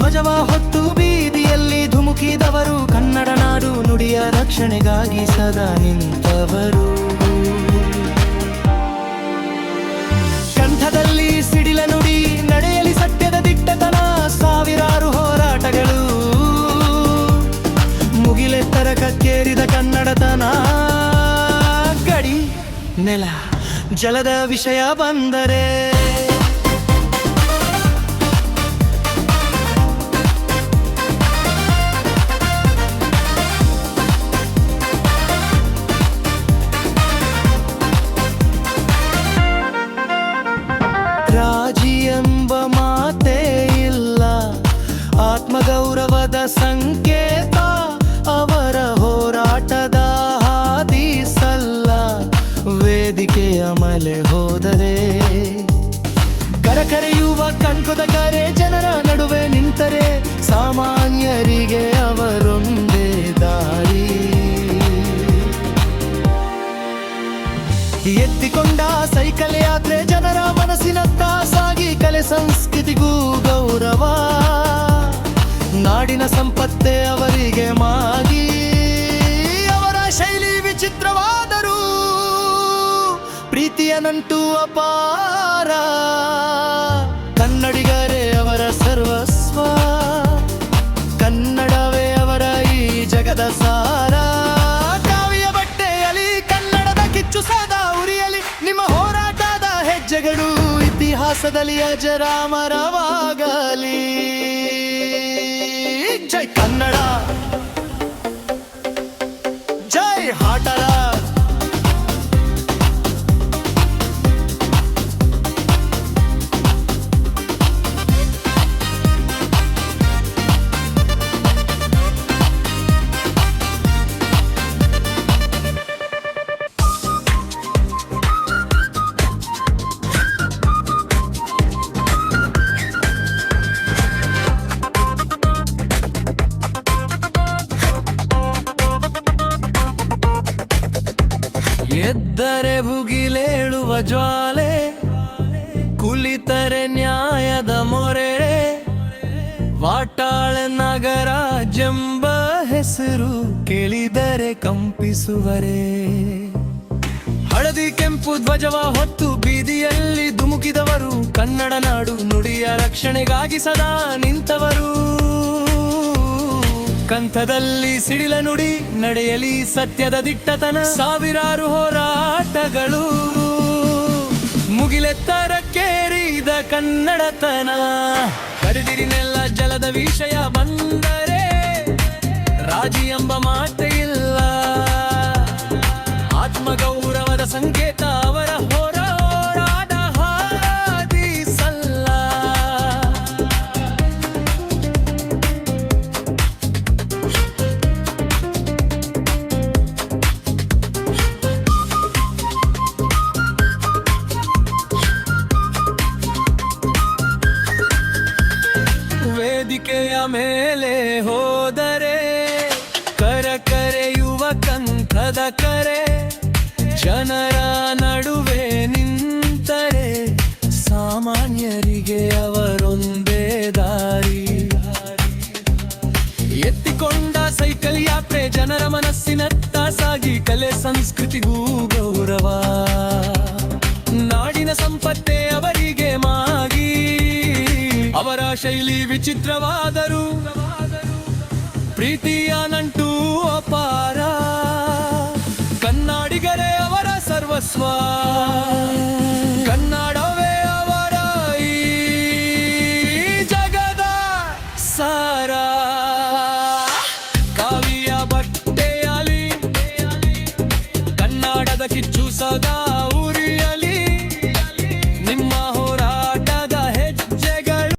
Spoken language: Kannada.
ಧ್ವಜವ ಹೊತ್ತು ಬೀದಿಯಲ್ಲಿ ಧುಮುಕಿದವರು, ಕನ್ನಡ ನಾಡು ನುಡಿಯ ರಕ್ಷಣೆಗಾಗಿ ಸದಾ ನಿಂತವರು. ಕಂಠದಲ್ಲಿ ಸಿಡಿಲ ನುಡಿ, ನಡೆಯಲಿ ಸತ್ಯದ ದಿಟ್ಟತನ, ಸಾವಿರಾರು ಹೋರಾಟಗಳು, ಮುಗಿಲೆತ್ತರ ಕಕ್ಕೇರಿದ ಕನ್ನಡತನ. ಗಡಿ ನೆಲ ಜಲದ ವಿಷಯ ಬಂದರೆ ರಾಜಿ ಎಂಬ ಮಾತೇ ಇಲ್ಲ, ಆತ್ಮಗೌರವದ ಸಂಕೇತ, ಅವರ ಹೋರಾಟದ ಹಾದಿ ಸಲ್ಲ. ವೇದಿಕೆಯ ಮಲೆ ಹೋದರೆ ಕರಕರೆಯುವ ಕಣ್ಕುದ ಕರೆ, ಜನರ ನಡುವೆ ನಿಂತರೆ ಸಾಮಾನ್ಯರಿಗೆ ಅವರೊಂದೇ ದಾರಿ. ಎತ್ತಿಕೊಂಡ ಸೈಕಲ್ ಯಾತ್ರೆ ಜನರ ಮನಸ್ಸಿನತ್ತ ಸಾಗಿ, ಕಲೆ ಸಂಸ್ಕೃತಿಗೂ ಗೌರವ, ನಾಡಿನ ಸಂಪತ್ತೇ ಅವರಿಗೆ ಮಾಗಿ. ಅವರ ಶೈಲಿ ವಿಚಿತ್ರವಾದರೂ ಪ್ರೀತಿಯ ನಂಟು ಅಪಾರ, ಕನ್ನಡಿಗರೇ ಅವರ ಸರ್ವಸ್ವ, ಕನ್ನಡವೇ ಅವರ ಈ ಜಗದ ಸಾರ. ಕಾವಿಯ ಬಟ್ಟೆಯಲ್ಲಿ ಕನ್ನಡದ ಕಿಚ್ಚು ಸದಾ ಉರಿಯಲಿ, ನಿಮ್ಮ ಹೋರಾಟದ ಹೆಜ್ಜೆಗಳು ಇತಿಹಾಸದಲ್ಲಿ ಅಜರಾಮರವಾಗಲಿ. ಜೈ ಕನ್ನಡ, ಜೈ ಹಾಟರ. ಎದ್ದರೆ ಭುಗಿಲೇಳುವ ಜ್ವಾಲೆ, ಕುಳಿತರೆ ನ್ಯಾಯದ ಮೊರೆ, ವಾಟಾಳೆ ನಗರ ಜಂಬ ಹೆಸರು ಕೇಳಿದರೆ ಕಂಪಿಸುವರೆ. ಹಳದಿ ಕೆಂಪು ಧ್ವಜವ ಹೊತ್ತು ಬೀದಿಯಲ್ಲಿ ಧುಮುಕಿದವರು, ಕನ್ನಡ ನಾಡು ನುಡಿಯ ರಕ್ಷಣೆಗಾಗಿ ಸದಾ ನಿಂತವರು. ಕಂಠದಲ್ಲಿ ಸಿಡಿಲ ನುಡಿ, ನಡೆಯಲಿ ಸತ್ಯದ ದಿಟ್ಟತನ, ಸಾವಿರಾರು ಹೋರಾಟಗಳು, ಮುಗಿಲೆತ್ತರಕ್ಕೇರಿದ ಕನ್ನಡತನ. ಕರೆದಿರಿನೆಲ್ಲ ಜಲದ ವಿಷಯ ಬಂದರೆ ರಾಜಿ ಎಂಬ ಮಾತೇ ಇಲ್ಲ, ಆತ್ಮಗೌರವದ ಸಂಕೇತ, ಅವರ ಹೋರಾಟ ಹಾದಿ ಸಲ್ಲ. ವೇದಿಕೆಯ ಮೇಲೆ ಹೋದರೆ ಕರೆಯುವ ಕಂಠದ ಕರೆ, ಜನರ ನಡುವೆ ನಿಂತರೆ ಸಾಮಾನ್ಯರಿಗೆ ಅವರೊಂದೇ ದಾರಿ. ಎತ್ತಿಕೊಂಡ ಸೈಕಲ್ ಯಾತ್ರೆ ಜನರ ಮನಸ್ಸಿನತ್ತ ಸಾಗಿ, ಕಲೆ ಸಂಸ್ಕೃತಿಗೂ ಗೌರವ, ನಾಡಿನ ಸಂಪತ್ತೇ ಅವರಿಗೆ ಮಾಗಿ. ಅವರ ಶೈಲಿ ವಿಚಿತ್ರವಾದರೂ ಪ್ರೀತಿಯ ನಂಟು ಅಪಾರ, ಕನ್ನಡಿಗರೇ ಅವರ ಸರ್ವಸ್ವ, ಕನ್ನಡವೇ ಅವರ ಈ ಜಗದ ಸಾರ. ಕಾವಿಯ ಬಟ್ಟೆಯಲ್ಲಿ ಕನ್ನಡದ ಕಿಚ್ಚು ಸದಾ